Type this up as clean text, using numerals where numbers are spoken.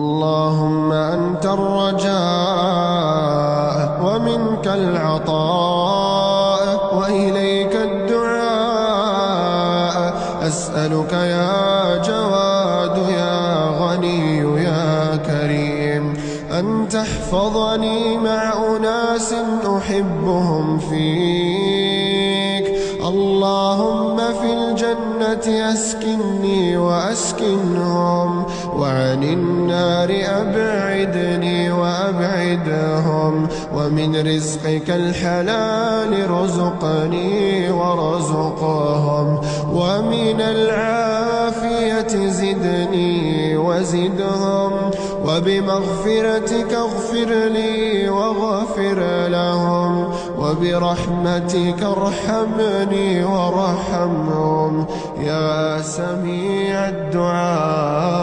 اللهم أنت الرجاء ومنك العطاء وإليك الدعاء. أسألك يا جواد يا غني يا كريم أن تحفظني مع أناس أحبهم فيك. اللهم في الجنة أسكنني وأسكنهم، وعن النار أبعدني وأبعدهم، ومن رزقك الحلال رزقني ورزقهم، ومن العافية زدني وزدهم، وبمغفرتك اغفر لي واغفر لهم، وبرحمتك ارحمني وارحمهم يا سميع الدعاء.